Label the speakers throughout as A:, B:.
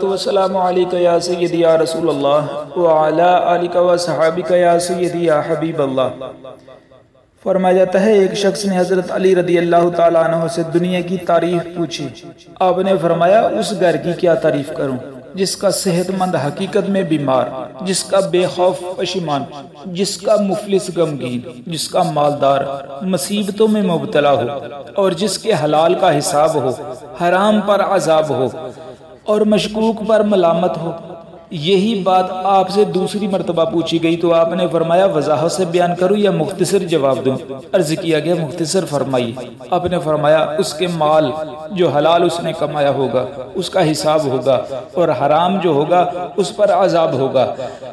A: والسلام علیکہ یا سیدی یا رسول اللہ وعلی آلک و صحابک یا سیدی یا حبیب اللہ۔ فرمایا جاتا ہے ایک شخص نے حضرت علی رضی اللہ تعالیٰ عنہ سے دنیا کی تعریف پوچھی۔ آپ نے فرمایا اس گھر کی کیا تعریف کروں جس کا صحت مند حقیقت میں بیمار، جس کا بے خوف پشیمان، جس کا مفلس غمگین، جس کا مالدار مصیبتوں میں مبتلا ہو، اور جس کے حلال کا حساب ہو، حرام پر عذاب ہو اور مشکوک پر ملامت ہو۔ یہی بات آپ سے دوسری مرتبہ پوچھی گئی تو آپ نے فرمایا وضاحت سے بیان کروں یا مختصر جواب دوں؟ عرض کیا گیا مختصر فرمائیے۔ آپ نے فرمایا اس کے مال جو حلال اس نے کمایا ہوگا اس کا حساب ہوگا، اور حرام جو ہوگا اس پر عذاب ہوگا۔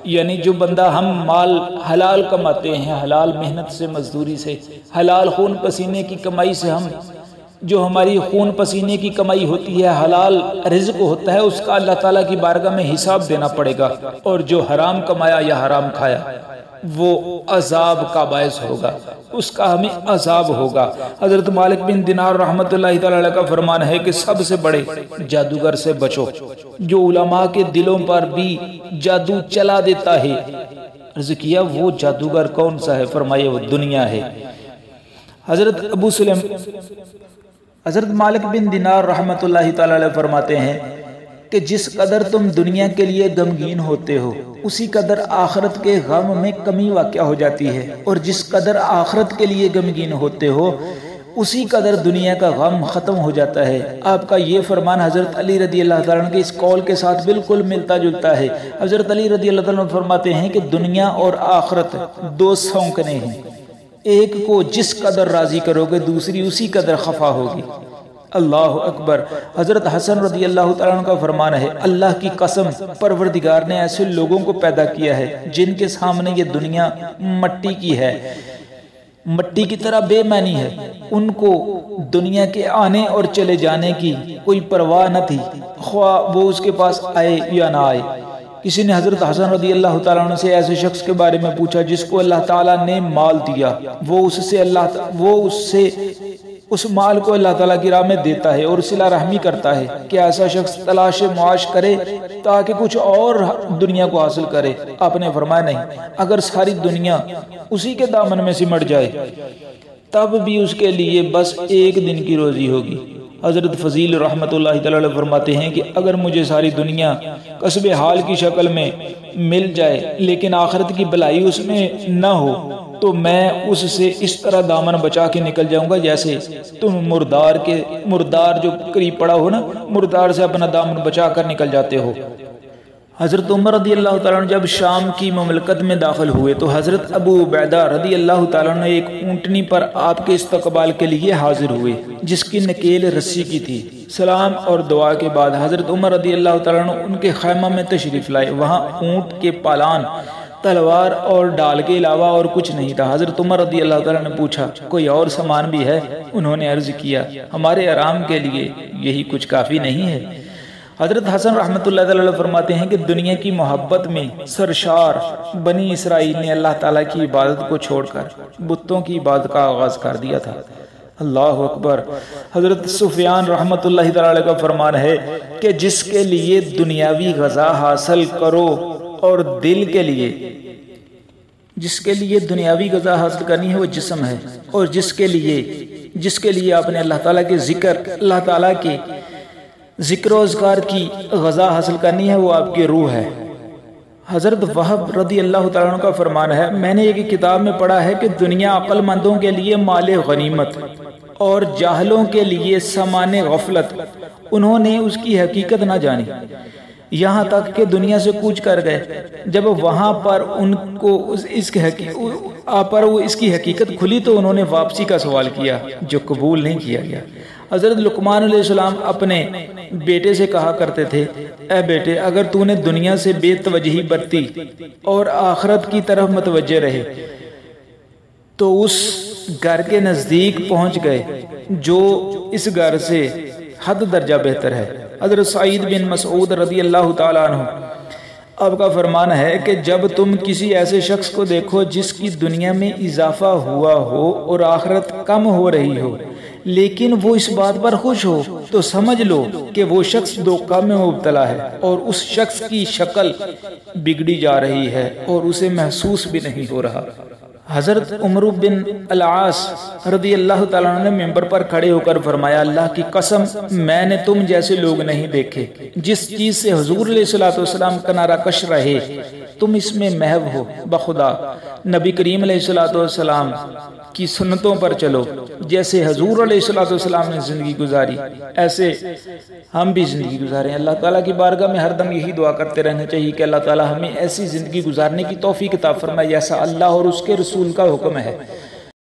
A: یعنی جو بندہ ہم مال حلال کماتے ہیں، حلال محنت سے، مزدوری سے، حلال خون پسینے کی کمائی سے، ہم جو ہماری خون پسینے کی کمائی ہوتی ہے، حلال رزق ہوتا ہے، اس کا اللہ تعالیٰ کی بارگاہ میں حساب دینا پڑے گا، اور جو حرام کمایا یا حرام کھایا وہ عذاب کا باعث ہوگا، اس کا ہمیں عذاب ہوگا۔ حضرت مالک بن دینار رحمۃ اللہ تعالی علیہ کا فرمان ہے کہ سب سے بڑے جادوگر سے بچو جو علماء کے دلوں پر بھی جادو چلا دیتا ہے۔ عرض کیا وہ جادوگر کون سا ہے؟ فرمائے وہ دنیا ہے۔ حضرت مالک بن دینار رحمۃ اللہ تعالی علیہ فرماتے ہیں کہ جس قدر تم دنیا کے لیے غمگین ہوتے ہو اسی قدر آخرت کے غم میں کمی واقع ہو جاتی ہے، اور جس قدر آخرت کے لیے غمگین ہوتے ہو اسی قدر دنیا کا غم ختم ہو جاتا ہے۔ آپ کا یہ فرمان حضرت علی رضی اللہ تعالیٰ عنہ کے اس قول کے ساتھ بالکل ملتا جلتا ہے۔ حضرت علی رضی اللہ تعالیٰ عنہ فرماتے ہیں کہ دنیا اور آخرت دو سونکنے ہیں، ایک کو جس قدر راضی کرو گے دوسری اسی قدر خفا ہوگی۔ اللہ اکبر۔ حضرت حسن رضی اللہ تعالیٰ عنہ کا فرمان ہے اللہ کی قسم پروردگار نے ایسے لوگوں کو پیدا کیا ہے جن کے سامنے یہ دنیا مٹی کی ہے، مٹی کی طرح بے معنی ہے، ان کو دنیا کے آنے اور چلے جانے کی کوئی پرواہ نہ تھی، خواہ وہ اس کے پاس آئے یا نہ آئے۔ کسی نے حضرت حسن رضی اللہ تعالیٰ عنہ سے ایسے شخص کے بارے میں پوچھا جس کو اللہ تعالیٰ نے مال دیا، وہ اس مال کو اللہ تعالیٰ کی راہ میں دیتا ہے اور صلہ رحمی کرتا ہے، کیا ایسا شخص تلاش معاش کرے تاکہ کچھ اور دنیا کو حاصل کرے؟ آپ نے فرمایا نہیں، اگر ساری دنیا اسی کے دامن میں سمٹ جائے تب بھی اس کے لیے بس ایک دن کی روزی ہوگی۔ حضرت فضیل رحمۃ اللہ تعالی علیہ فرماتے ہیں کہ اگر مجھے ساری دنیا کسب حال کی شکل میں مل جائے لیکن آخرت کی بھلائی اس میں نہ ہو تو میں اس سے اس طرح دامن بچا کے نکل جاؤں گا جیسے تم مردار جو قریب پڑا ہو نا، مردار سے اپنا دامن بچا کر نکل جاتے ہو۔ حضرت عمر رضی اللہ تعالیٰ عنہ جب شام کی مملکت میں داخل ہوئے تو حضرت ابو عبیدہ رضی اللہ تعالیٰ عنہ ایک اونٹنی پر آپ کے استقبال کے لیے حاضر ہوئے جس کی نکیل رسی کی تھی۔ سلام اور دعا کے بعد حضرت عمر رضی اللہ تعالیٰ عنہ ان کے خیمہ میں تشریف لائے۔ وہاں اونٹ کے پالان، تلوار اور ڈال کے علاوہ اور کچھ نہیں تھا۔ حضرت عمر رضی اللہ تعالیٰ نے پوچھا کوئی اور سامان بھی ہے؟ انہوں نے عرض کیا ہمارے آرام کے لیے یہی کچھ کافی نہیں ہے۔ حضرت حسن رحمۃ اللہ علیہ فرماتے ہیں کہ دنیا کی محبت میں سرشار بنی اسرائیل نے اللہ تعالیٰ کی عبادت کو چھوڑ کر بتوں کی عبادت کا آغاز کر دیا تھا۔ اللہ اکبر۔ حضرت سفیان رحمۃ اللہ تعالیٰ کا فرمان ہے کہ جس کے لیے دنیاوی غذا حاصل کرو اور دل کے لیے، جس کے لیے دنیاوی غذا حاصل کرنی ہے وہ جسم ہے، اور جس کے لیے آپ نے اللہ تعالیٰ کے ذکر، اللہ تعالیٰ کے ذکر و اذکار کی غذا حاصل کرنی ہے وہ آپ کی روح ہے۔ حضرت وہب رضی اللہ تعالیٰ عنہ کا فرمان ہے میں نے ایک کتاب میں پڑھا ہے کہ دنیا عقل مندوں کے لیے مال غنیمت اور جاہلوں کے لیے سامان غفلت، انہوں نے اس کی حقیقت نہ جانی، یہاں تک کہ دنیا سے کوچ کر گئے۔ جب وہاں پر ان کو اس کی حقیقت کھلی تو انہوں نے واپسی کا سوال کیا جو قبول نہیں کیا گیا۔ حضرت لقمان علیہ السلام اپنے بیٹے سے کہا کرتے تھے اے بیٹے اگر تو نے دنیا سے بے توجہی برتی اور آخرت کی طرف متوجہ رہے تو اس گھر کے نزدیک پہنچ گئے جو اس گھر سے حد درجہ بہتر ہے۔ حضرت سعید بن مسعود رضی اللہ تعالیٰ عنہ آپ کا فرمان ہے کہ جب تم کسی ایسے شخص کو دیکھو جس کی دنیا میں اضافہ ہوا ہو اور آخرت کم ہو رہی ہو لیکن وہ اس بات پر خوش ہو تو سمجھ لو کہ وہ شخص دھوکہ میں مبتلا ہے اور اس شخص کی شکل بگڑی جا رہی ہے اور اسے محسوس بھی نہیں ہو رہا۔ حضرت عمر بن العاص رضی اللہ تعالیٰ عنہ نے ممبر پر کھڑے ہو کر فرمایا، اللہ کی قسم میں نے تم جیسے لوگ نہیں دیکھے، جس چیز سے حضور علیہ الصلوۃ والسلام کنارہ کش رہے تم اس میں محو ہو۔ بخدا نبی کریم علیہ الصلوۃ والسلام کی سنتوں پر چلو، جیسے حضور علیہ الصلوۃ والسلام نے زندگی گزاری ایسے ہم بھی زندگی گزاریں۔ اللہ تعالیٰ کی بارگاہ میں ہر دم یہی دعا کرتے رہنا چاہیے کہ اللہ تعالیٰ ہمیں ایسی زندگی گزارنے کی توفیق عطا فرمائے جیسا اللہ اور اس کے رسول کا حکم ہے۔